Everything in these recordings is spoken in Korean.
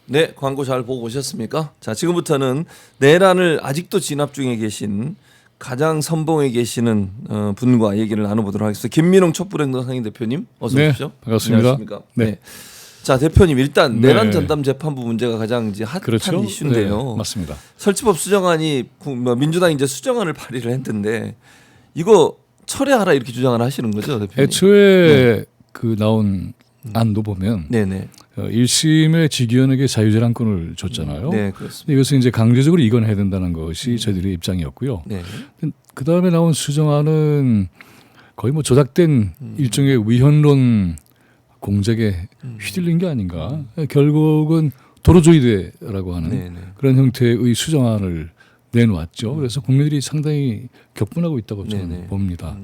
네, 광고 잘 보고 오셨습니까? 자, 지금부터는 내란을 아직도 진압 중에 계신 가장 선봉에 계시는 분과 얘기를 나눠보도록 하겠습니다. 김민홍 촛불행동 상임대표님 어서 네, 오십시오. 반갑습니다. 안녕하십니까? 네. 자, 대표님 일단 네. 내란 전담 재판부 문제가 가장 이제 핫한 그렇죠? 이슈인데요. 네, 맞습니다. 설치법 수정안이 민주당이 이제 수정안을 발의를 했는데 이거 철회하라 이렇게 주장을 하시는 거죠, 대표님? 애초에 그 나온 안도 보면 네네. 1심에 직위원에게 자유재량권을 줬잖아요. 네, 그렇습니다. 근데 이것을 이제 강제적으로 이관해야 된다는 것이 저희들의 입장이었고요. 네. 그 다음에 나온 수정안은 거의 뭐 조작된 일종의 위헌론 공작에 휘둘린 게 아닌가. 결국은 도로조이대라고 하는 네네. 그런 형태의 수정안을 내놓았죠. 그래서 국민들이 상당히 격분하고 있다고 저는 네네. 봅니다.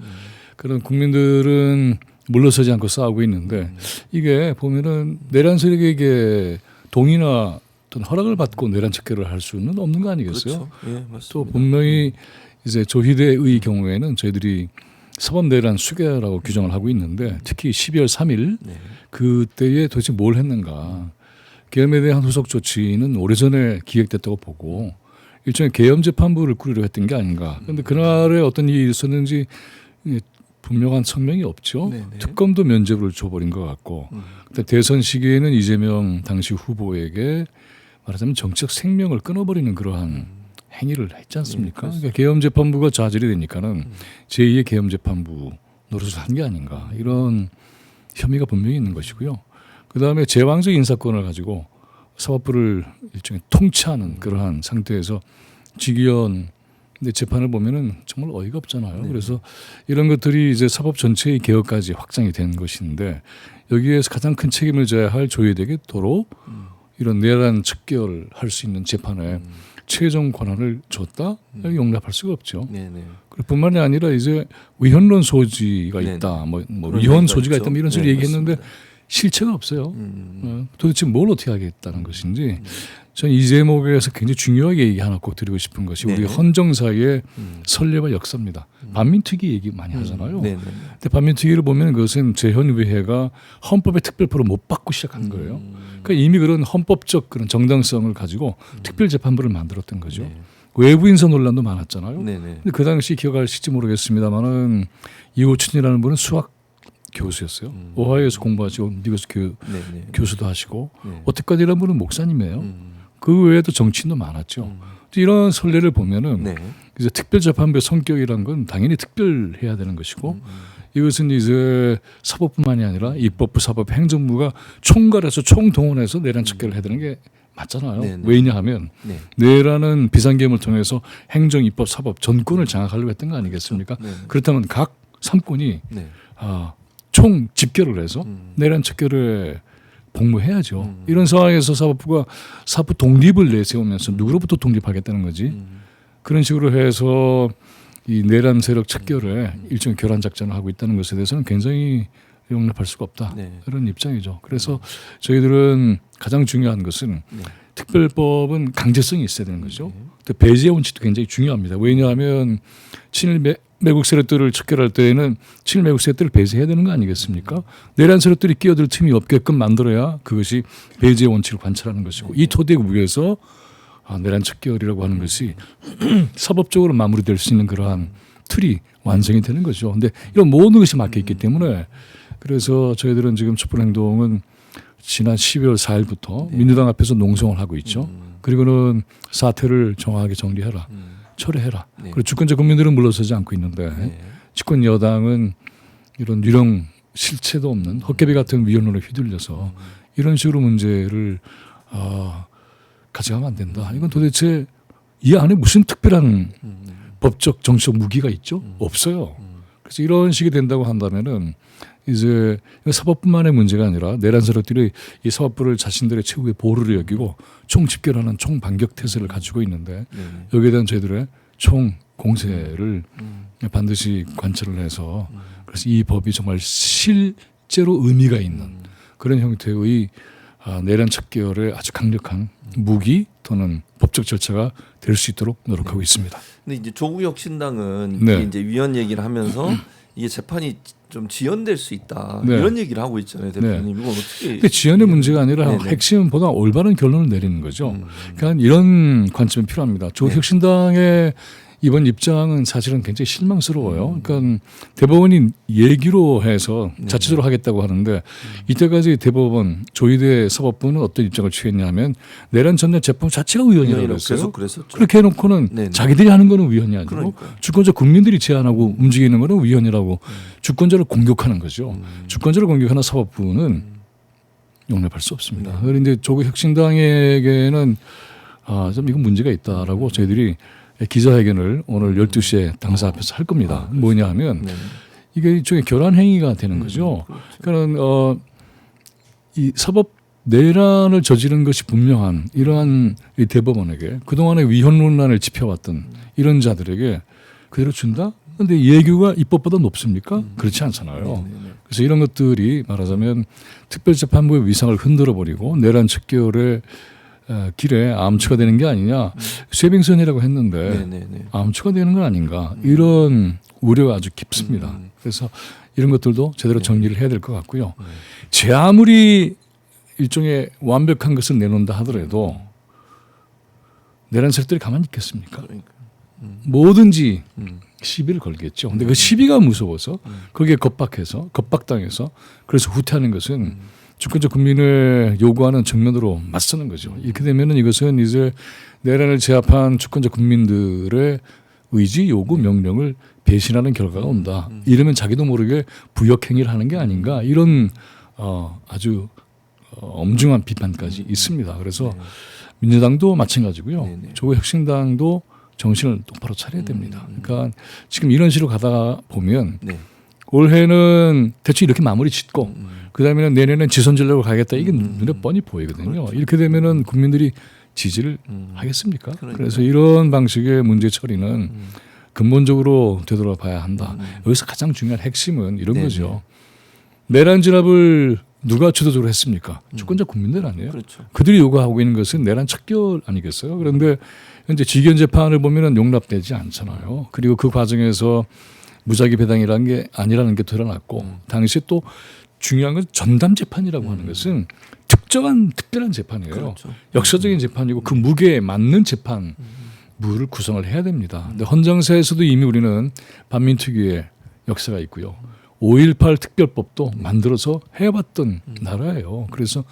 그런 국민들은 물러서지 않고 싸우고 있는데 이게 보면은 내란 세력에게 동의나 어떤 허락을 받고 내란 척결을 할 수는 없는 거 아니겠어요? 그렇죠. 예, 맞습니다. 또 분명히 이제 조희대의 경우에는 저희들이 사법 내란 수괴라고 규정을 하고 있는데 특히 12월 3일 네. 그때에 도대체 뭘 했는가? 계엄에 대한 후속 조치는 오래전에 기획됐다고 보고 일종의 계엄 재판부를 꾸리려 했던 게 아닌가. 그런데 그날에 어떤 일이 있었는지 분명한 성명이 없죠. 네네. 특검도 면죄부를 줘버린 것 같고 그때 대선 시기에는 이재명 당시 후보에게 말하자면 정책 생명을 끊어버리는 그러한 행위를 했지 않습니까? 네, 그러니까 계엄 재판부가 좌절이 되니까는 제2의 계엄 재판부 노릇을 한 게 아닌가 이런 혐의가 분명히 있는 것이고요. 그 다음에 제왕적 인사권을 가지고 사법부를 일종의 통치하는 그러한 상태에서 직위원 근데 재판을 보면은 정말 어이가 없잖아요. 네. 그래서 이런 것들이 이제 사법 전체의 개혁까지 확장이 된 것인데 여기에서 가장 큰 책임을 져야 할 조혜대에게 도로 이런 내란 척결을 할 수 있는 재판에 최종 권한을 줬다? 용납할 수가 없죠. 네네. 뿐만이 아니라 이제 위헌론 소지가 네네. 있다, 뭐 그런 위헌 얘기가 소지가 있죠. 있다, 뭐 이런 소리 네, 얘기했는데 맞습니다. 실체가 없어요. 도대체 뭘 어떻게 하겠다는 것인지 저는 이 제목에서 굉장히 중요하게 얘기 하나 꼭 드리고 싶은 것이 우리 네네. 헌정사의 선례와 역사입니다. 반민특위 얘기 많이 하잖아요. 네네. 근데 반민특위를 보면 그것은 재헌의회가 헌법의 특별표를 못 받고 시작한 거예요. 그러니까 이미 그런 헌법적 그런 정당성을 가지고 특별재판부를 만들었던 거죠. 네. 외부 인사 논란도 많았잖아요. 네네. 근데 그 당시 기억하실지 모르겠습니다만은 이호춘이라는 분은 수학 교수였어요. 오하이오에서 공부하시고 미국에서 네네. 교수도 하시고 네. 어택까지라는 분은 목사님이에요. 그 외에도 정치인도 많았죠. 이런 선례를 보면은 네. 이제 특별재판부의 성격이란 건 당연히 특별해야 되는 것이고 이것은 이제 사법뿐만이 아니라 입법부, 사법, 행정부가 총괄해서 총동원해서 내란 척결을 해야 되는 게 맞잖아요. 네네. 왜냐하면 네. 내란은 비상계엄을 통해서 행정, 입법, 사법 전권을 장악하려고 했던 거 아니겠습니까? 네네. 그렇다면 각 삼권이 네. 총 집결을 해서 내란 척결에 복무해야죠. 이런 상황에서 사법부가 사법 독립을 내세우면서 누구로부터 독립하겠다는 거지. 그런 식으로 해서 이 내란 세력 척결에 일종의 교란 작전을 하고 있다는 것에 대해서는 굉장히 용납할 수가 없다. 네. 그런 입장이죠. 그래서 저희들은 가장 중요한 것은 네. 특별법은 강제성이 있어야 되는 거죠. 또 배제의 원칙도 굉장히 중요합니다. 왜냐하면 친일 매국 세력들을 척결할 때에는 친일 매국 세력들을 배제해야 되는 거 아니겠습니까? 내란 세력들이 끼어들 틈이 없게끔 만들어야 그것이 배제의 원칙을 관철하는 것이고 이 토대 위에서 내란 척결이라고 하는 것이 사법적으로 마무리될 수 있는 그러한 틀이 완성이 되는 거죠. 그런데 이런 모든 것이 막혀 있기 때문에 그래서 저희들은 지금 촛불행동은 지난 12월 4일부터 민주당 앞에서 농성을 하고 있죠. 그리고는 사태를 정확하게 정리해라. 철회해라. 네. 그리고 주권자 국민들은 물러서지 않고 있는데 네. 집권 여당은 이런 유령 실체도 없는 헛개비 같은 위헌론에 휘둘려서 이런 식으로 문제를 가져가면 안 된다. 이건 도대체 이 안에 무슨 특별한 법적 정치적 무기가 있죠? 없어요. 그래서 이런 식이 된다고 한다면은 이제 사법뿐만의 문제가 아니라 내란 세력들이 이 사법부를 자신들의 최후의 보루로 여기고 총 집결하는 총 반격 태세를 가지고 있는데 여기에 대한 저희들의 총 공세를 반드시 관철을 해서 그래서 이 법이 정말 실제로 의미가 있는 그런 형태의 내란 척결의 아주 강력한 무기 또는 법적 절차가 될 수 있도록 노력하고 있습니다. 근데 이제 조국 혁신당은 네. 이게 이제 위헌 얘기를 하면서 이게 재판이 좀 지연될 수 있다 네. 이런 얘기를 하고 있잖아요, 대표님. 이건 어떻게? 근데 지연의 문제가 아니라 네네. 핵심은 보다 올바른 결론을 내리는 거죠. 그러니까 이런 관점이 필요합니다. 조국 네. 혁신당의 이번 입장은 사실은 굉장히 실망스러워요. 그러니까 대법원이 얘기로 해서 자체적으로 하겠다고 하는데 이때까지 대법원 조희대 사법부는 어떤 입장을 취했냐면 내란 전날 재판 자체가 위헌이라고 그랬어요. 계속 그랬었죠. 그렇게 해놓고는 네네. 자기들이 하는 거는 위헌이 아니고 그러니까요. 주권자 국민들이 제안하고 움직이는 거는 위헌이라고 주권자를 공격하는 거죠. 주권자를 공격하는 사법부는 용납할 수 없습니다. 그런데 조국 혁신당에게는 좀 이건 문제가 있다라고 저희들이 기자회견을 오늘 12시에 당사 앞에서 할 겁니다. 뭐냐 하면 네. 이게 일종의 교란 행위가 되는 거죠. 그러니까 이 사법 내란을 저지른 것이 분명한 이러한 이 대법원에게 그동안의 위헌 논란을 짚어왔던 이런 자들에게 그대로 준다? 그런데 예규가 입법보다 높습니까? 그렇지 않잖아요. 그래서 이런 것들이 말하자면 특별재판부의 위상을 흔들어버리고 내란 척결의 길에 암초가 되는 게 아니냐. 쇠빙선이라고 했는데 네네네. 암초가 되는 건 아닌가. 이런 우려가 아주 깊습니다. 그래서 이런 것들도 제대로 정리를 해야 될 것 같고요. 제 아무리 일종의 완벽한 것을 내놓는다 하더라도 내란 세력들이 가만히 있겠습니까? 그러니까. 뭐든지 시비를 걸겠죠. 근데 그 시비가 무서워서 거기에 겁박당해서 그래서 후퇴하는 것은 주권자 국민을 요구하는 정면으로 맞서는 거죠. 이렇게 되면은 이것은 이제 내란을 제압한 주권자 국민들의 의지, 요구, 명령을 배신하는 결과가 온다. 이러면 자기도 모르게 부역행위를 하는 게 아닌가. 이런 아주 엄중한 비판까지 있습니다. 그래서 민주당도 마찬가지고요. 네네. 조국 혁신당도 정신을 똑바로 차려야 됩니다. 그러니까 지금 이런 식으로 가다가 보면 네. 올해는 대충 이렇게 마무리 짓고 그다음에는 내년엔 지선 전략으로 가겠다. 이게 눈에 뻔히 보이거든요. 이렇게 되면은 국민들이 지지를 하겠습니까? 그러니까요. 그래서 이런 방식의 문제 처리는 근본적으로 되돌아봐야 한다. 여기서 가장 중요한 핵심은 이런 네네. 거죠. 내란 진압을 누가 주도적으로 했습니까? 주권자 국민들 아니에요. 그렇죠. 그들이 요구하고 있는 것은 내란 척결 아니겠어요? 그런데 현재 지견 재판을 보면은 용납되지 않잖아요. 그리고 그 과정에서 무작위 배당이라는 게 아니라는 게 드러났고 당시에 또 중요한 건 전담 재판이라고 하는 것은 특별한 재판이에요. 그렇죠. 역사적인 재판이고 그 무게에 맞는 재판부를 구성을 해야 됩니다. 근데 헌정사에서도 이미 우리는 반민특위의 역사가 있고요. 5.18 특별법도 만들어서 해봤던 나라예요. 그래서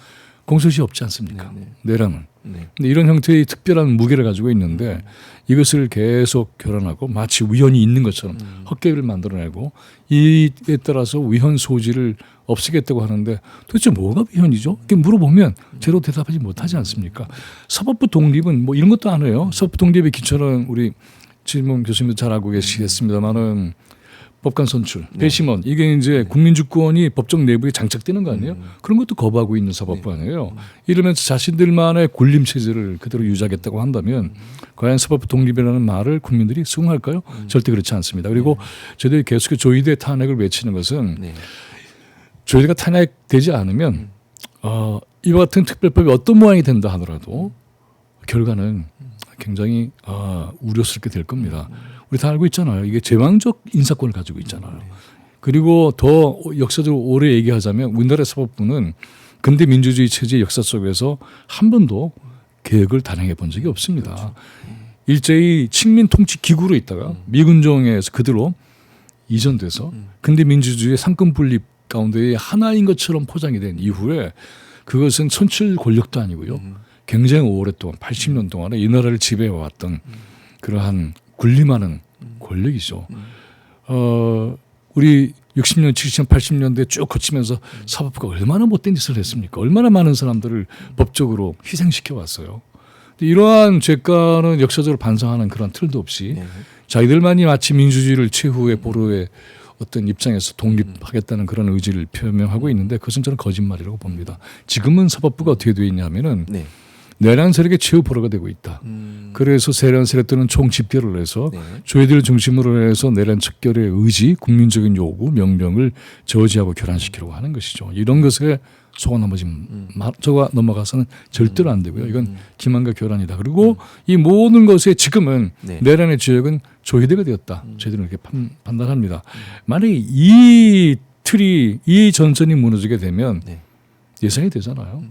공소시 없지 않습니까? 네네. 내란은. 네. 근데 이런 형태의 특별한 무게를 가지고 있는데 이것을 계속 교란하고 마치 위헌이 있는 것처럼 헛개를 만들어내고 이에 따라서 위헌 소지를 없애겠다고 하는데 도대체 뭐가 위헌이죠? 이렇게 물어보면 제대로 대답하지 못하지 않습니까? 사법부 독립은 뭐 이런 것도 안 해요. 사법부 독립의 기초는 우리 지문 교수님도 잘 알고 계시겠습니다만은 법관 선출, 배심원 이게 이제 국민주권이 법정 내부에 장착되는 거 아니에요? 그런 것도 거부하고 있는 사법부 아니에요? 이러면서 자신들만의 군림 체제를 그대로 유지하겠다고 한다면 과연 사법부 독립이라는 말을 국민들이 수긍할까요? 절대 그렇지 않습니다. 그리고 저희들이 계속 조희대 탄핵을 외치는 것은 네. 조희대가 탄핵되지 않으면 이와 같은 특별법이 어떤 모양이 된다 하더라도 결과는 굉장히 우려스럽게 될 겁니다. 우리 다 알고 있잖아요. 이게 제왕적 인사권을 가지고 있잖아요. 그리고 더 역사적으로 오래 얘기하자면 우리나라 사법부는 근대 민주주의 체제의 역사 속에서 한 번도 개혁을 단행해 본 적이 없습니다. 일제히 식민 통치 기구로 있다가 미군정에서 그대로 이전돼서 근대 민주주의의 상권 분립 가운데의 하나인 것처럼 포장이 된 이후에 그것은 선출 권력도 아니고요. 굉장히 오랫동안 80년 동안에 이 나라를 지배해왔던 그러한 군림하는 권력이죠. 우리 60년, 70년, 80년대 쭉 거치면서 사법부가 얼마나 못된 짓을 했습니까? 얼마나 많은 사람들을 법적으로 희생시켜 왔어요. 이러한 죄가는 역사적으로 반성하는 그런 틀도 없이 네. 자기들만이 마치 민주주의를 최후의 보루의 어떤 입장에서 독립하겠다는 그런 의지를 표명하고 있는데 그것은 저는 거짓말이라고 봅니다. 지금은 사법부가 어떻게 되어 있냐면은 네. 내란 세력의 최후 보루가 되고 있다. 그래서 내란 세력들은 총 집결을 해서 네. 조회들을 중심으로 해서 내란 척결의 의지, 국민적인 요구, 명령을 저지하고 교란시키려고 하는 것이죠. 이런 것에 저가 넘어가서는 절대로 안 되고요. 이건 기만과 교란이다. 그리고 이 모든 것에 지금은 네. 내란의 주역은 조희대가 되었다. 저희들은 이렇게 판단합니다. 만약에 이 틀이 이 전선이 무너지게 되면 네. 예상이 되잖아요.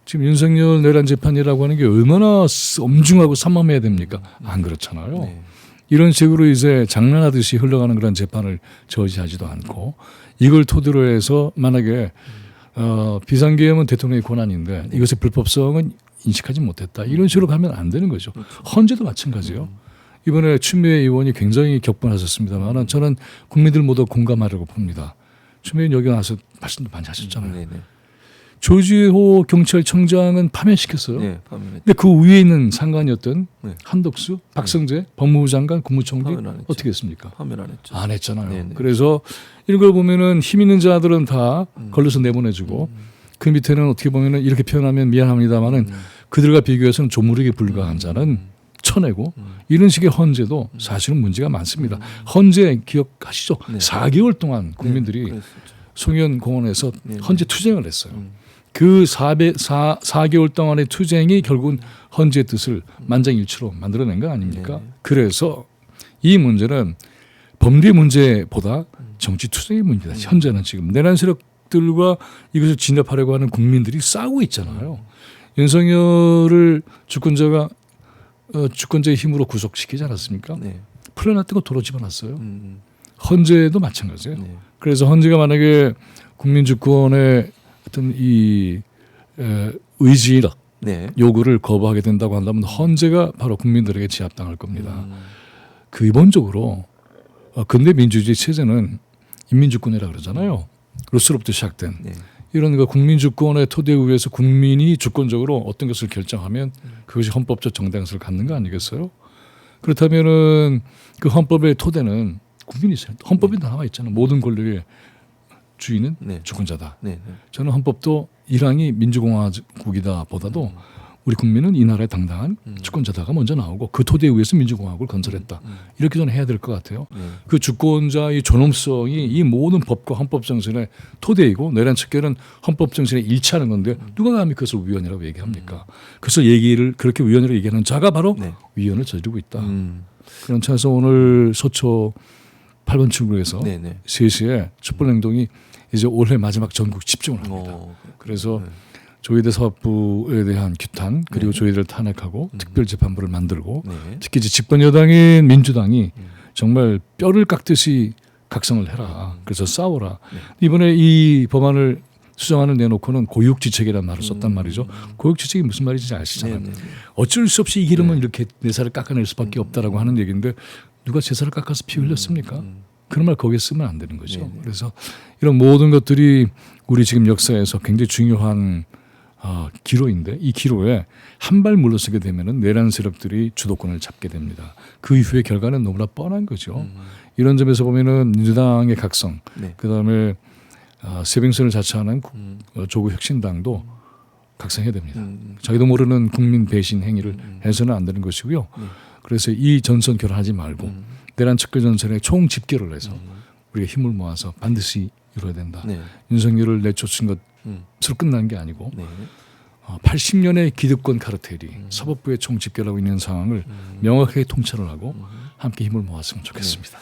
지금 윤석열 내란 재판이라고 하는 게 얼마나 엄중하고 삼엄해야 됩니까? 안 그렇잖아요. 네. 이런 식으로 이제 장난하듯이 흘러가는 그런 재판을 저지하지도 않고 이걸 토대로 해서 만약에 비상계엄은 대통령의 권한인데 이것의 불법성은 인식하지 못했다. 이런 식으로 가면 안 되는 거죠. 헌재도 마찬가지예요. 이번에 추미애 의원이 굉장히 격분하셨습니다만 저는 국민들 모두 공감하려고 봅니다. 추미애 의원 여기 와서 말씀도 많이 하셨잖아요. 네. 조지호 경찰청장은 파면시켰어요. 네. 파면했죠. 근데 그 위에 있는 상관이었던 네. 한덕수, 박성재, 법무부 장관, 국무총리 파면 안 했죠. 어떻게 했습니까? 파면 안 했죠. 안 했잖아요. 네네. 그래서 이런 걸 보면은 힘 있는 자들은 다 걸려서 내보내주고 그 밑에는 어떻게 보면은 이렇게 표현하면 미안합니다만은 그들과 비교해서는 조무르게 불과한 자는 쳐내고 이런 식의 헌재도 사실은 문제가 많습니다. 헌재 기억하시죠? 네. 4개월 동안 국민들이 그랬었죠. 송현 공원에서 네. 헌재 투쟁을 했어요. 그 4개월 동안의 투쟁이 결국은 헌재의 뜻을 만장일치로 만들어낸 거 아닙니까? 네. 그래서 이 문제는 범죄 문제보다 정치 투쟁의 문제다. 현재는 지금 내란 세력들과 이것을 진압하려고 하는 국민들이 싸우고 있잖아요. 윤석열을 주권자의 힘으로 구속시키지 않았습니까? 네. 풀려났던 거 도로 집어놨어요. 음. 헌재도 마찬가지예요. 네. 그래서 헌재가 만약에 국민 주권의 어떤 이 의지력 네. 요구를 거부하게 된다고 한다면 헌재가 바로 국민들에게 제압당할 겁니다. 근본적으로 근대 민주주의 체제는 인민주권이라 그러잖아요. 루스로부터 시작된 네. 이런 그 국민주권의 토대 위에서 국민이 주권적으로 어떤 것을 결정하면 그것이 헌법적 정당성을 갖는 거 아니겠어요? 그렇다면은 그 헌법의 토대는 국민이세요. 헌법에 나와 있잖아요. 모든 권력의 주인은 네. 주권자다. 네. 네. 저는 헌법도 이란이 민주공화국이다 보다도 우리 국민은 이 나라의 당당한 주권자다가 먼저 나오고 그 토대에 의해서 민주공화국을 건설했다. 이렇게 저는 해야 될 것 같아요. 네. 그 주권자의 존엄성이 이 모든 법과 헌법 정신의 토대이고 내란 척결은 헌법 정신에 일치하는 건데 누가 감히 그것을 위헌이라고 얘기합니까? 그래서 그렇게 위헌이라고 얘기하는 자가 바로 네. 위헌을 저지르고 있다. 그런 차에서 오늘 서초 8번 출구에서 네. 네. 3시에 촛불 행동이 이제 올해 마지막 전국 집중을 합니다. 그래서 네. 조희대 사업부에 대한 규탄 그리고 조희대를 탄핵하고 특별재판부를 만들고 네. 특히 이제 집권 여당인 민주당이 정말 뼈를 깎듯이 각성을 해라. 그래서 싸워라. 이번에 이 법안을 수정안을 내놓고는 고육지책이라는 말을 썼단 말이죠. 고육지책이 무슨 말인지 아시잖아요. 네. 네. 어쩔 수 없이 이 기름은 이렇게 내 살을 깎아낼 수밖에 없다라고 하는 얘기인데 누가 제 살을 깎아서 피 흘렸습니까? 그런 말 거기에 쓰면 안 되는 거죠. 네네. 그래서 이런 모든 것들이 우리 지금 역사에서 굉장히 중요한 기로인데 이 기로에 한 발 물러서게 되면은 내란 세력들이 주도권을 잡게 됩니다. 그 이후의 결과는 너무나 뻔한 거죠. 이런 점에서 보면은 민주당의 각성, 네. 그다음에 세빙선을 자처하는 조국 혁신당도 각성해야 됩니다. 자기도 모르는 국민 배신 행위를 해서는 안 되는 것이고요. 그래서 이 전선 결혼하지 말고 내란 척결 전선에 총 집결을 해서 우리가 힘을 모아서 반드시 이루어야 된다. 네. 윤석열을 내쫓은 것으로 끝난 게 아니고 네. 80년의 기득권 카르텔이 사법부에 총 집결하고 있는 상황을 명확하게 통찰을 하고 함께 힘을 모았으면 좋겠습니다.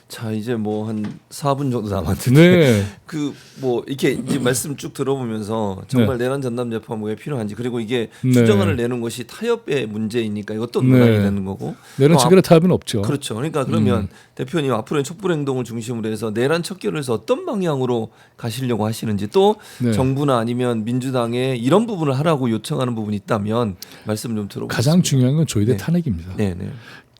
자, 이제 뭐 한 4분 정도 남았는데 네. 그 뭐 이렇게 이제 말씀 쭉 들어보면서 정말 내란 전담 재판부에 필요한지 그리고 이게 네. 수정안을 내는 것이 타협의 문제이니까 이것도 네. 논란이 되는 거고 내란 척결의 타협은 없죠. 그렇죠. 그러니까 그러면 대표님 앞으로의 촛불 행동을 중심으로 해서 내란 척결을 해서 어떤 방향으로 가시려고 하시는지 또 네. 정부나 아니면 민주당에 이런 부분을 하라고 요청하는 부분이 있다면 말씀 좀 들어보겠습니다. 가장 중요한 건 조희대 네. 탄핵입니다. 네, 네.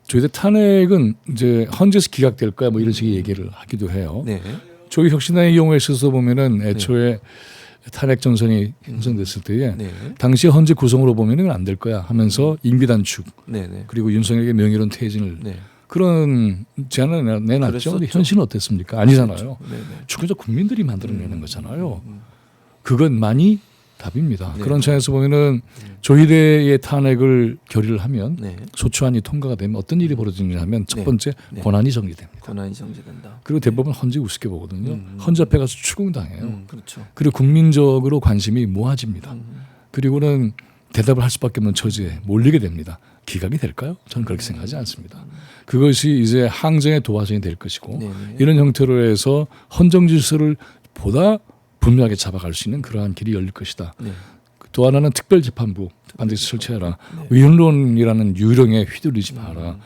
조희대 탄핵은 이제 헌재에서 기각될 거야 뭐 이런 식의 얘기를 하기도 해요. 네. 조기 혁신당의 경우에 있어서 보면은 애초에 탄핵 전선이 형성됐을 때에 네. 당시 헌재 구성으로 보면은 안 될 거야 하면서 임기 단축 네, 네. 그리고 윤석열에게 명예로운 퇴진을 네. 그런 제안을 내놨죠. 그랬었죠. 근데 현실은 어땠습니까? 아니잖아요. 네, 네. 주권자 국민들이 만들어내는 거잖아요. 그것만이 답입니다. 네. 그런 차에서 보면은 조희대의 탄핵을 결의를 하면 네. 소추안이 통과가 되면 어떤 일이 벌어지느냐 하면 첫 네. 번째 네. 권한이 정지됩니다. 권한이 정지된다. 그리고 대법원 헌재 우습게 보거든요. 헌재 앞에 가서 추궁당해요. 그렇죠. 그리고 국민적으로 관심이 모아집니다. 그리고는 대답을 할 수밖에 없는 처지에 몰리게 됩니다. 기각이 될까요? 저는 그렇게 생각하지 않습니다. 그것이 이제 항쟁의 도화선이 될 것이고 네네. 이런 형태로 해서 헌정 질서를 보다 분명하게 잡아갈 수 있는 그러한 길이 열릴 것이다. 네. 또 하나는 특별재판부 반드시 설치해라. 위헌론이라는 유령에 휘둘리지 마라.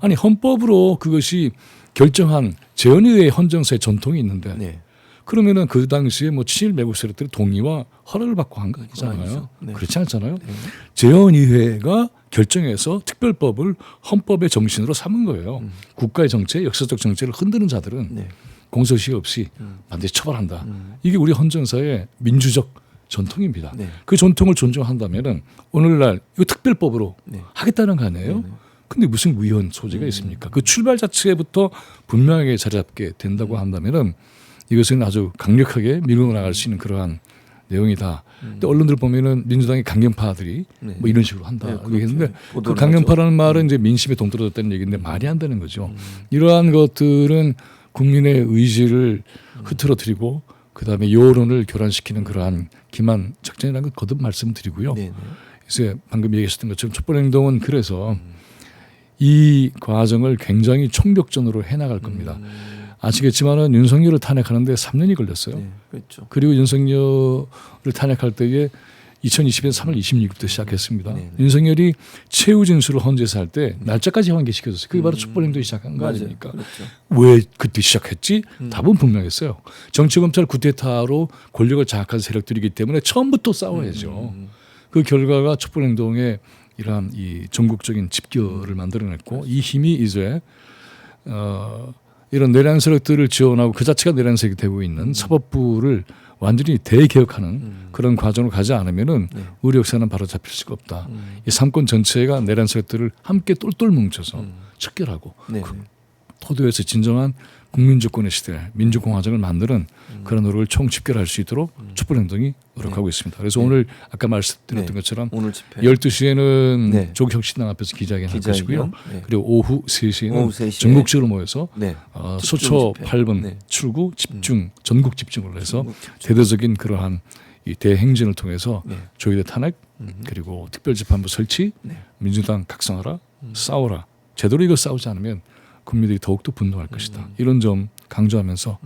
아니 헌법으로 그것이 결정한 재헌의회 헌정사의 전통이 있는데 네. 그러면은 그 당시에 뭐 친일 매국 세력들의 동의와 허락을 받고 한 거 아니잖아요. 아니죠. 네. 그렇지 않잖아요. 네. 재헌의회가 결정해서 특별법을 헌법의 정신으로 삼은 거예요. 국가의 정체, 역사적 정체를 흔드는 자들은 네. 공소시효 없이 반드시 처벌한다. 이게 우리 헌정사의 민주적 전통입니다. 네. 그 전통을 존중한다면은 오늘날 이거 특별법으로 네. 하겠다는 거 아니에요? 근데 무슨 위헌 소지가 있습니까? 그 출발 자체부터 분명하게 자리 잡게 된다고 한다면은 이것은 아주 강력하게 밀고 나갈 수 있는 그러한 내용이다. 근데 언론들 보면은 민주당의 강경파들이 네. 뭐 이런 식으로 한다. 네, 이렇게 했는데 그렇죠. 그 보도를 강경파라는 말은 이제 민심에 동떨어졌다는 얘기인데 말이 안 되는 거죠. 이러한 것들은 국민의 의지를 흐트러뜨리고 그다음에 여론을 교란시키는 그러한 기만 작전이라는 걸 거듭 말씀드리고요. 네. 네. 이제 방금 얘기하셨던 것처럼 촛불행동은 그래서 이 과정을 굉장히 총력전으로 해나갈 겁니다. 아시겠지만은 윤석열을 탄핵하는데 3년이 걸렸어요. 네. 그렇죠. 그리고 윤석열을 탄핵할 때에 2020년 3월 26일부터 시작했습니다. 네. 윤석열이 최후 진술을 헌재에서 할 때 날짜까지 환기시켜줬어요. 그게 바로 촛불행동이 시작한 거 맞아요. 아닙니까? 그렇죠. 왜 그때 시작했지? 답은 분명했어요. 정치검찰 구테타로 권력을 장악한 세력들이기 때문에 처음부터 싸워야죠. 그 결과가 촛불행동의 이러한 이 전국적인 집결을 만들어냈고 이 힘이 이제 이런 내란 세력들을 지원하고 그 자체가 내란 세력이 되고 있는 사법부를 완전히 대개혁하는 그런 과정을 가지 않으면은 우리 역사는 바로 잡힐 수가 없다. 이 삼권 전체가 내란 세력들을 함께 똘똘 뭉쳐서 척결하고 네. 그 토도에서 진정한 국민주권의 시대, 민주공화정을 만드는 그런 노력을 총집결할 수 있도록 촛불행동이 노력하고 있습니다. 그래서 오늘 아까 말씀드렸던 네. 것처럼 오늘 집회 12시에는 네. 조국혁신당 앞에서 기자회견 할 것이고요. 네. 그리고 오후 3시에는 오후 3시에 전국적으로 모여서 네. 소초 집회. 8분 네. 출구 집중 전국 집중을 해서 전국 대대적인 그러한 이 대행진을 통해서 네. 조희대 탄핵 그리고 특별재판부 설치 네. 민주당 각성하라 싸워라 제대로 이거 싸우지 않으면 국민들이 더욱더 분노할 것이다. 이런 점 강조하면서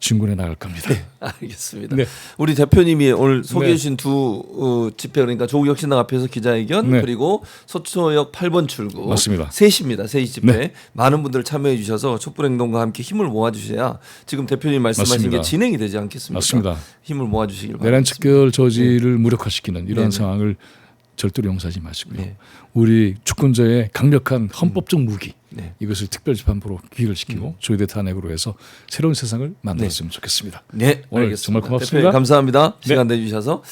진군해 나갈 겁니다. 알겠습니다. 네. 우리 대표님이 오늘 소개해 주신 두 집회 그러니까 조국혁신당 앞에서 기자회견 네. 그리고 서초역 8번 출구 맞습니다. 3시입니다. 3시 집회. 네. 많은 분들 참여해 주셔서 촛불행동과 함께 힘을 모아 주셔야 지금 대표님 말씀하신 맞습니다. 게 진행이 되지 않겠습니까? 맞습니다. 힘을 모아 주시길 바랍니다. 내란 척결 저지를 무력화시키는 이러한 네네. 상황을 절대로 용서하지 마시고요. 네. 우리 주권자의 강력한 헌법적 무기 네. 이것을 특별재판부로 기획을 시키고 조희대 탄핵으로 해서 새로운 세상을 만들었으면 좋겠습니다. 네, 오늘 알겠습니다. 정말 고맙습니다. 대표님 감사합니다. 네. 시간 내주셔서.